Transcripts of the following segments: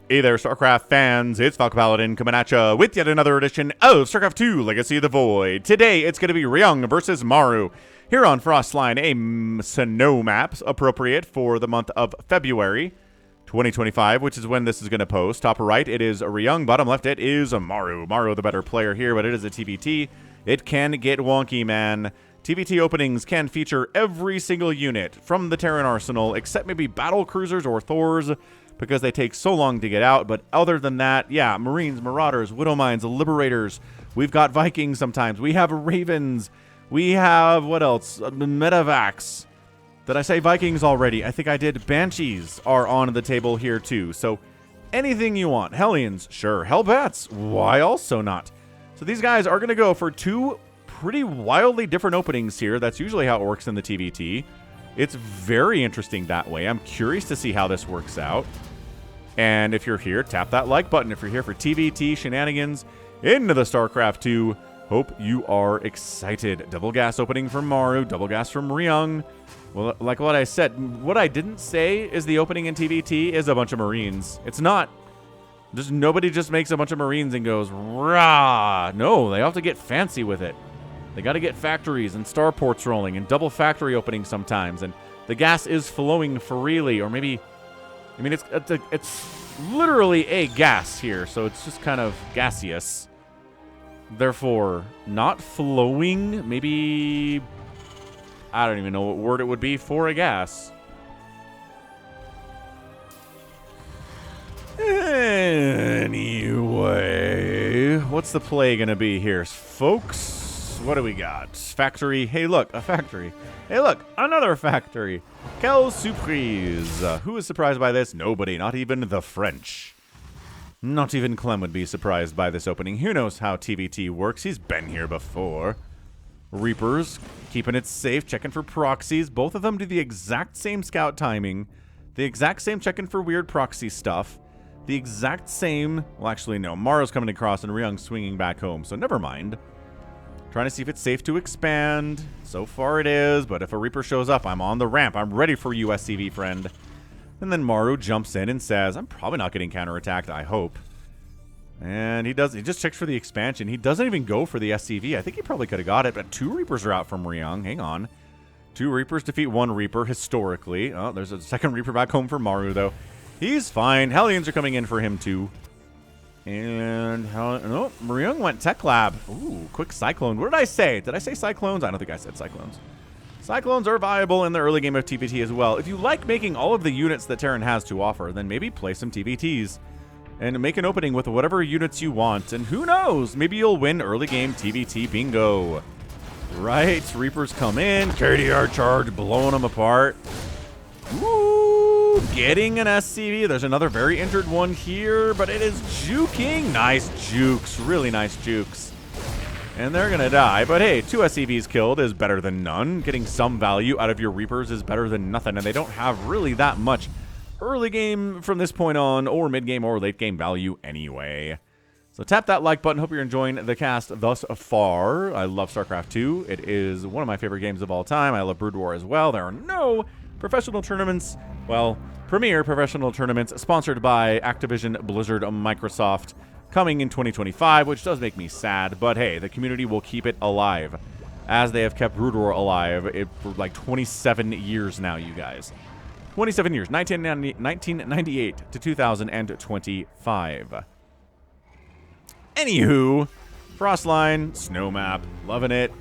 Hey there, StarCraft fans. It's Falcon Paladin coming at ya with yet another edition of StarCraft 2 Legacy of the Void. Today, it's going to be Ryung versus Maru here on Frostline, a snow map appropriate for the month of February 2025, which is when this is going to post. Top right, it is Ryung. Bottom left, it is Maru. Maru, the better player here, but it is a TVT. It can get wonky, man. TVT openings can feature every single unit from the Terran arsenal, except maybe battle cruisers or Thors, because they take so long to get out. But other than that, yeah, Marines, Marauders, Widowmines, Liberators. We've got Vikings sometimes. We have Ravens. We have, what else? Medivacs. Did I say Vikings already? I think I did. Banshees are on the table here too. So anything you want. Hellions, sure. Hellbats, why also not? So these guys are going to go for two pretty wildly different openings here. That's usually how it works in the TVT. It's very interesting that way. I'm curious to see how this works out. And if you're here, tap that like button. If you're here for TVT shenanigans into the StarCraft 2, hope you are excited. Double gas opening from Maru, double gas from Ryung. Well, like what I said, what I didn't say is the opening in TVT is a bunch of Marines. It's not. Just nobody just makes a bunch of Marines and goes, rah. No, they have to get fancy with it. They got to get factories and starports rolling and double factory openings sometimes. And the gas is flowing freely, or maybe, I mean, it's literally a gas here. So it's just kind of gaseous. Therefore, not flowing, maybe, I don't even know what word it would be for a gas. Anyway, what's the play going to be here, folks? What do we got? Factory. Hey, look, a factory. Hey, look, another factory. Quelle surprise. Who is surprised by this? Nobody, not even the French. Not even Clem would be surprised by this opening. Who knows how TVT works? He's been here before. Reapers, keeping it safe, checking for proxies. Both of them do the exact same scout timing. The exact same checking for weird proxy stuff. The exact same... Well, actually, no. Maru's coming across and Ryung's swinging back home, so never mind. Trying to see if it's safe to expand. So far it is, but if a Reaper shows up, I'm on the ramp. I'm ready for you, SCV friend. And then Maru jumps in and says, I'm probably not getting counterattacked, I hope. And he does. He just checks for the expansion. He doesn't even go for the SCV. I think he probably could have got it, but two Reapers are out from Ryung. Hang on. Two Reapers defeat one Reaper historically. Oh, there's a second Reaper back home for Maru, though. He's fine. Hellions are coming in for him, too. And, oh, Ryung went Tech Lab. Ooh, quick Cyclone. What did I say? Did I say Cyclones? I don't think I said Cyclones. Cyclones are viable in the early game of TVT as well. If you like making all of the units that Terran has to offer, then maybe play some TVTs. And make an opening with whatever units you want. And who knows? Maybe you'll win early game TVT bingo. Right? Reapers come in. KDR charge, blowing them apart. Woo! Getting an SCV. There's another very injured one here, but it is juking. Nice jukes. Really nice jukes. And they're going to die. But hey, two SCVs killed is better than none. Getting some value out of your Reapers is better than nothing. And they don't have really that much early game from this point on, or mid game or late game value anyway. So tap that like button. Hope you're enjoying the cast thus far. I love StarCraft 2. It is one of my favorite games of all time. I love Brood War as well. There are no professional tournaments, well, premier professional tournaments sponsored by Activision Blizzard Microsoft coming in 2025, which does make me sad. But hey, the community will keep it alive, as they have kept Brood War alive for like 27 years now, you guys. 27 years, 1998 to 2025. Anywho, Frostline, snow map, loving it.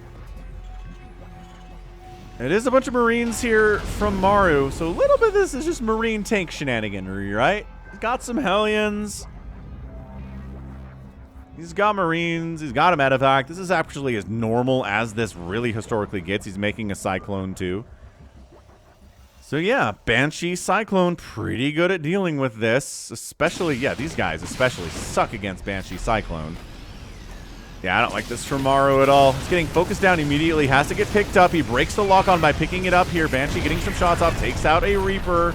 It is a bunch of Marines here from Maru, so a little bit of this is just Marine tank shenaniganry, right? He's got some Hellions. He's got Marines. He's got a medevac. This is actually as normal as this really historically gets. He's making a Cyclone, too. So yeah, Banshee Cyclone, pretty good at dealing with this. Especially, yeah, these guys especially suck against Banshee Cyclone. Yeah, I don't like this from Maru at all. He's getting focused down immediately, has to get picked up. He breaks the lock-on by picking it up here. Banshee getting some shots off, takes out a Reaper.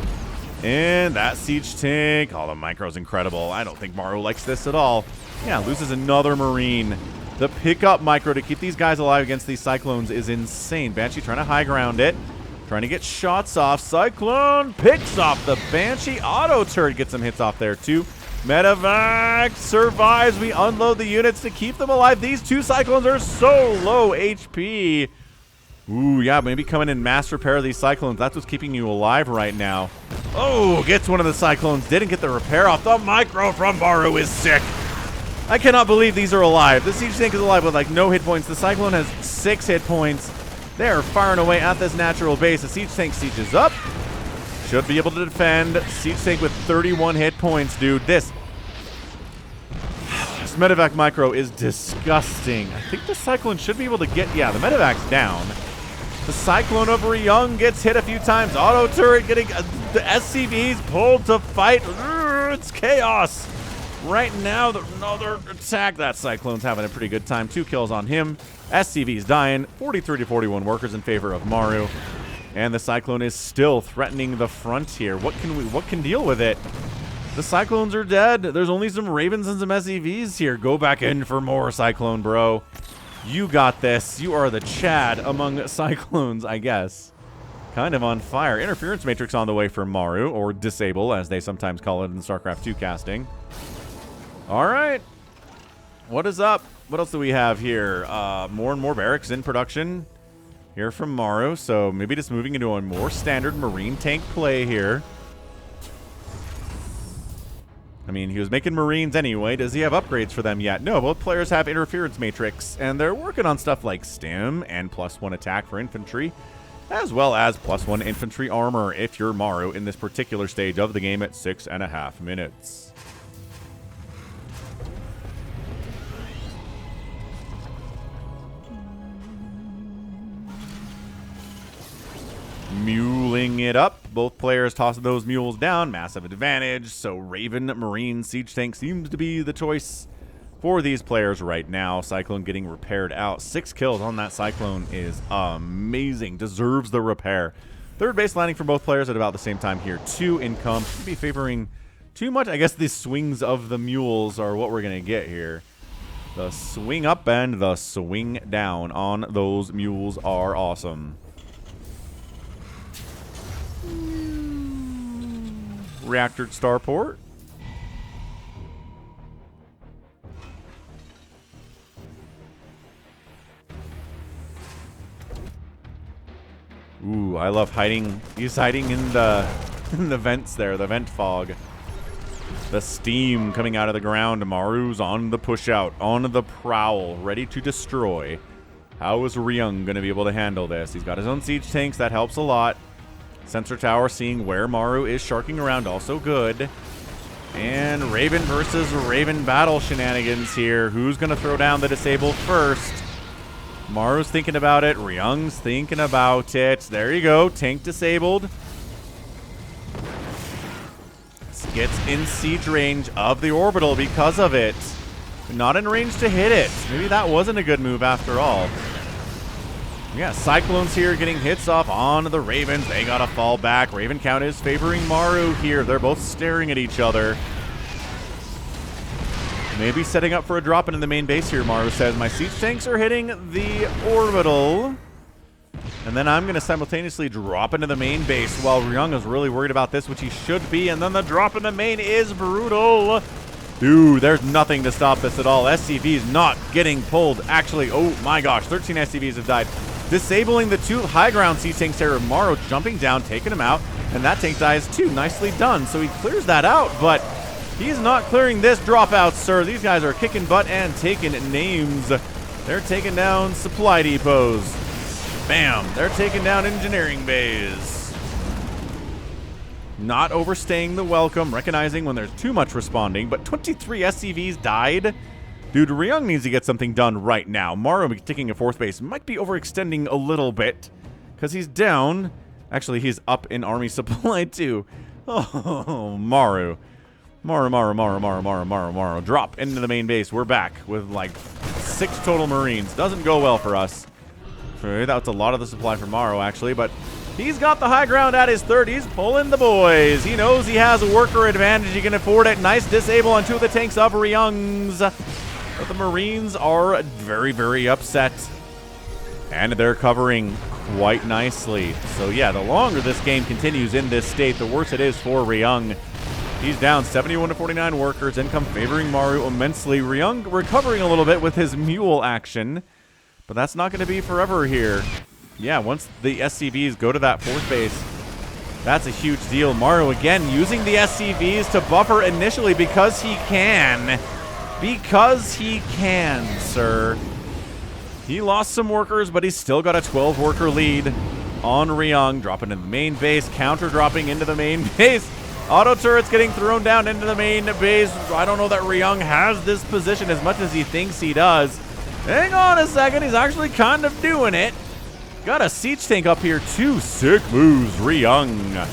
And that Siege Tank, oh, the micro's incredible. I don't think Maru likes this at all. Yeah, loses another Marine. The pickup micro to keep these guys alive against these Cyclones is insane. Banshee trying to high ground it. Trying to get shots off. Cyclone picks off the Banshee. Auto turret gets some hits off there too. Medevac survives. We unload the units to keep them alive. These two Cyclones are so low HP. Ooh, yeah, maybe coming in mass repair of these Cyclones. That's what's keeping you alive right now. Oh, gets one of the Cyclones. Didn't get the repair off. The micro from Maru is sick. I cannot believe these are alive. The Siege Tank is alive with like no hit points. The Cyclone has 6 hit points. They are firing away at this natural base. The Siege Tank sieges up. Should be able to defend. Siege Tank with 31 hit points, dude. This Medevac micro is disgusting. I think the Cyclone should be able to get... Yeah, the Medevac's down. The Cyclone of Ryung gets hit a few times. Auto turret getting... the SCVs pulled to fight. It's chaos. Right now, another attack. That Cyclone's having a pretty good time. 2 kills on him. SCV's dying. 43 to 41 workers in favor of Maru. And the Cyclone is still threatening the front here. What can deal with it? The Cyclones are dead. There's only some Ravens and some SCVs here. Go back in for more, Cyclone, bro. You got this. You are the Chad among Cyclones, I guess. Kind of on fire. Interference Matrix on the way for Maru, or Disable, as they sometimes call it in StarCraft 2 casting. All right. What is up? What else do we have here? More and more barracks in production here from Maru. So maybe just moving into a more standard Marine tank play here. I mean, he was making Marines anyway. Does he have upgrades for them yet? No, both players have Interference Matrix, and they're working on stuff like Stim and +1 attack for infantry, as well as +1 infantry armor if you're Maru in this particular stage of the game at 6.5 minutes. Muling it up. Both players tossing those mules down. Massive advantage. So Raven Marine Siege Tank seems to be the choice for these players right now. Cyclone getting repaired out. 6 kills on that Cyclone is amazing. Deserves the repair. Third base landing for both players at about the same time here. 2 income. Should be favoring too much. I guess the swings of the mules are what we're going to get here. The swing up and the swing down on those mules are awesome. Reactor starport. Ooh, I love hiding. He's hiding in the vents there, the vent fog. The steam coming out of the ground. Maru's on the push out, on the prowl, ready to destroy. How is Ryung going to be able to handle this? He's got his own siege tanks. That helps a lot. Sensor tower seeing where Maru is sharking around, also good. And Raven versus Raven battle shenanigans here. Who's going to throw down the disable first? Maru's thinking about it. Ryung's thinking about it. There you go. Tank disabled. Gets in siege range of the orbital because of it. Not in range to hit it. Maybe that wasn't a good move after all. Yeah, Cyclones here getting hits off on the Ravens. They gotta fall back. Raven count is favoring Maru here. They're both staring at each other. Maybe setting up for a drop into the main base here, Maru says. My siege tanks are hitting the orbital. And then I'm gonna simultaneously drop into the main base while Ryung is really worried about this, which he should be. And then the drop in the main is brutal. Dude, there's nothing to stop this at all. SCV's not getting pulled. Actually, oh my gosh, 13 SCVs have died. Disabling the 2 high ground siege tanks there. Maru jumping down, taking him out, and that tank dies too. Nicely done. So he clears that out, but he's not clearing this dropout, sir. These guys are kicking butt and taking names. They're taking down supply depots. Bam! They're taking down engineering bays. Not overstaying the welcome, recognizing when there's too much responding, but 23 SCVs died. Dude, Ryung needs to get something done right now. Maru taking a 4th base might be overextending a little bit because he's down. Actually, he's up in army supply too. Oh, Maru. Maru. Drop into the main base. We're back with like 6 total Marines. Doesn't go well for us. That's a lot of the supply for Maru, actually, but he's got the high ground at his 3rd. He's pulling the boys. He knows he has a worker advantage. He can afford it. Nice disable on 2 of the tanks of Ryung's. But the Marines are very, very upset. And they're covering quite nicely. So yeah, the longer this game continues in this state, the worse it is for Ryung. He's down 71 to 49 workers. Income favoring Maru immensely. Ryung recovering a little bit with his mule action. But that's not going to be forever here. Yeah, once the SCVs go to that fourth base, that's a huge deal. Maru again using the SCVs to buffer initially because he can. Because he can, sir. He lost some workers, but he's still got a 12-worker lead on Ryung. Dropping into the main base, counter dropping into the main base. Auto turrets getting thrown down into the main base. I don't know that Ryung has this position as much as he thinks he does. Hang on a second, he's actually kind of doing it. Got a siege tank up here too. Sick moves, Ryung.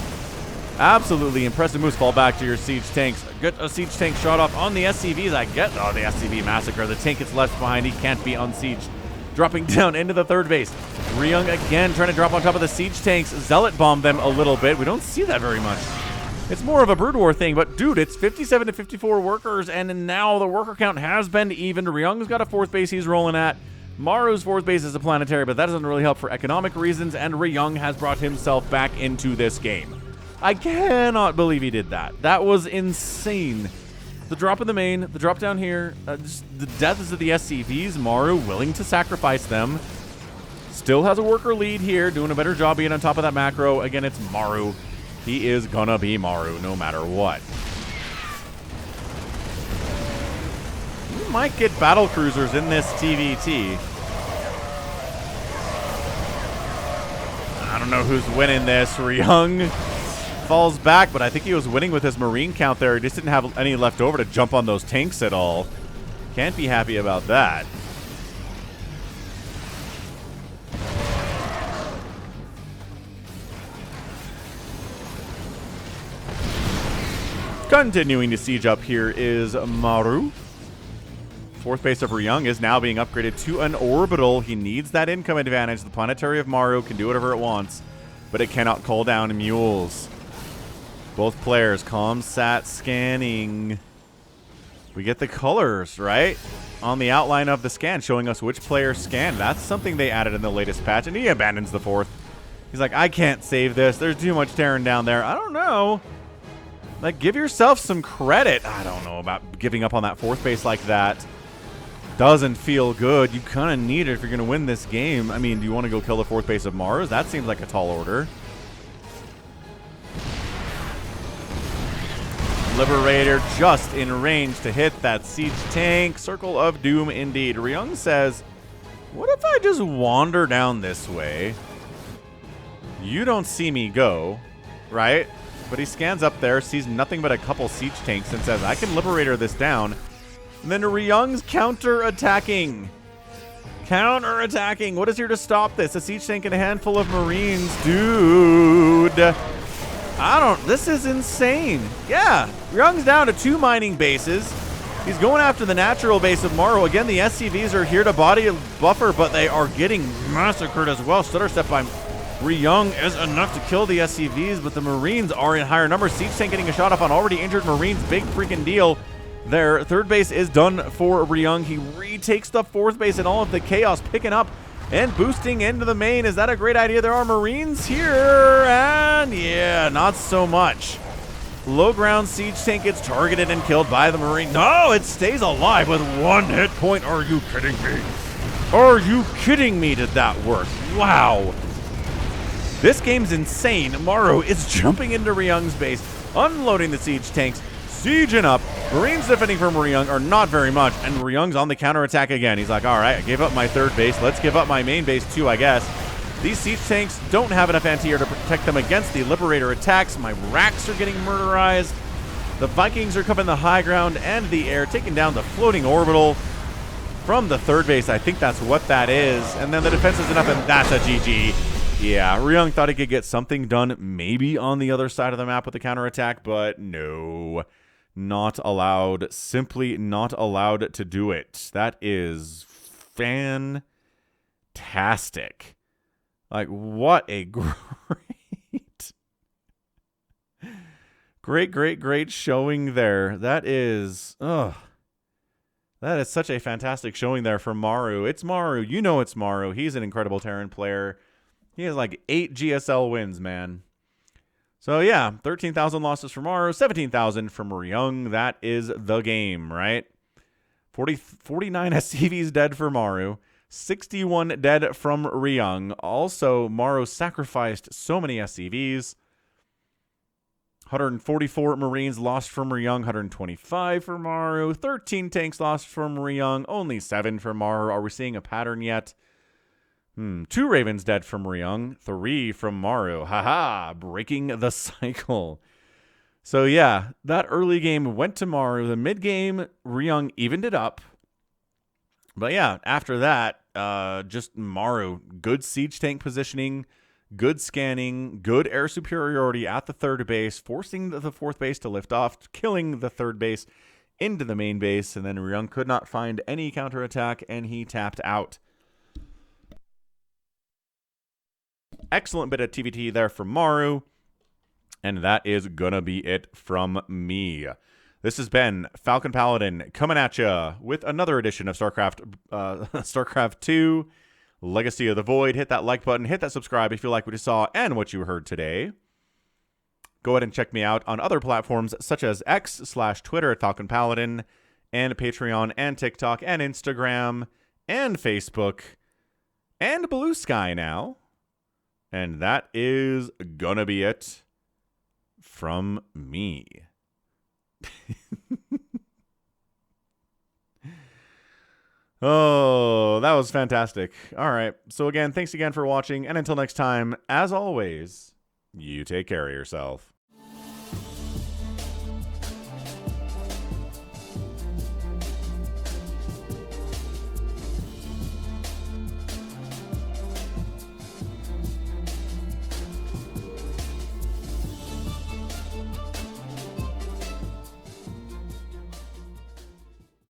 Absolutely impressive moves. Fall back to your siege tanks. Get a siege tank shot off on the SCVs. I get, oh, the SCV massacre. The tank gets left behind. He can't be unsieged. Dropping down into the third base. Ryung again trying to drop on top of the siege tanks. Zealot bomb them a little bit. We don't see that very much. It's more of a Brood War thing, but dude, it's 57 to 54 workers, and now the worker count has been evened. Ryung's got a fourth base he's rolling at. Maru's fourth base is a planetary, but that doesn't really help for economic reasons, and Ryung has brought himself back into this game. I cannot believe he did that. That was insane. The drop in the main, the drop down here, just the deaths of the SCVs. Maru willing to sacrifice them. Still has a worker lead here, doing a better job being on top of that macro. Again, it's Maru. He is gonna be Maru no matter what. You might get battle cruisers in this TVT. I don't know who's winning this. Ryung falls back, but I think he was winning with his marine count there. He just didn't have any left over to jump on those tanks at all. Can't be happy about that. Continuing to siege up here is Maru. Fourth base of Ryung is now being upgraded to an orbital. He needs that income advantage. The planetary of Maru can do whatever it wants, but it cannot call down mules. Both players, ComSat scanning. We get the colors, right? On the outline of the scan, showing us which player scanned. That's something they added in the latest patch, and he abandons the fourth. He's like, I can't save this. There's too much Terran down there. I don't know. Like, give yourself some credit. I don't know about giving up on that fourth base like that. Doesn't feel good. You kind of need it if you're going to win this game. I mean, do you want to go kill the fourth base of Mars? That seems like a tall order. Liberator just in range to hit that siege tank. Circle of Doom indeed. Ryung says, what if I just wander down this way? You don't see me go, right? But he scans up there, sees nothing but a couple siege tanks, and says, I can Liberator this down. And then Ryung's counter-attacking. Counter-attacking. What is here to stop this? A siege tank and a handful of Marines. Dude. This is insane. Yeah. Ryung's down to 2 mining bases. He's going after the natural base of Maru. Again, the SCVs are here to body a buffer, but they are getting massacred as well. Stutter step by Ryung is enough to kill the SCVs, but the Marines are in higher numbers. Siege tank getting a shot off on already injured Marines. Big freaking deal. Their third base is done for Ryung. He retakes the fourth base and all of the chaos picking up and boosting into the main. Is that a great idea? There are Marines here, and yeah, not so much. Low ground siege tank gets targeted and killed by the Marine. No, it stays alive with 1 hit point. Are you kidding me? Are you kidding me? Did that work? Wow. This game's insane. Maru is jumping into Ryung's base, unloading the siege tanks, sieging up. Marines defending from Ryung are not very much, and Ryung's on the counterattack again. He's like, all right, I gave up my third base. Let's give up my main base too, I guess. These siege tanks don't have enough anti-air to protect them against the Liberator attacks. My racks are getting murderized. The Vikings are covering the high ground and the air, taking down the floating orbital from the third base. I think that's what that is. And then the defense is enough, and that's a GG. Yeah, Ryung thought he could get something done maybe on the other side of the map with the counterattack, but no. Not allowed. Simply not allowed to do it. That is fantastic. Like, what a great showing there. That is, that is such a fantastic showing there for Maru. It's Maru. You know it's Maru. He's an incredible Terran player. He has like 8 GSL wins, man. So yeah, 13,000 losses from Maru, 17,000 from Ryung. That is the game, right? 49 SCVs dead for Maru, 61 dead from Ryung. Also, Maru sacrificed so many SCVs. 144 Marines lost from Ryung, 125 for Maru, 13 tanks lost from Ryung, only 7 for Maru. Are we seeing a pattern yet? 2 Ravens dead from Ryung, 3 from Maru. Haha, breaking the cycle. So yeah, that early game went to Maru. The mid game, Ryung evened it up. But yeah, after that, just Maru, good siege tank positioning, good scanning, good air superiority at the third base, forcing the fourth base to lift off, killing the third base into the main base, and then Ryung could not find any counterattack, and he tapped out. Excellent bit of TVT there from Maru, and that is gonna be it from me. This has been Falcon Paladin coming at you with another edition of StarCraft 2, Legacy of the Void. Hit that like button, hit that subscribe if you like what you saw and what you heard today. Go ahead and check me out on other platforms such as X/Twitter at Falcon Paladin, and Patreon, and TikTok, and Instagram, and Facebook, and Blue Sky now. And that is gonna be it from me. Oh, that was fantastic. All right. So again, thanks again for watching. And until next time, as always, you take care of yourself.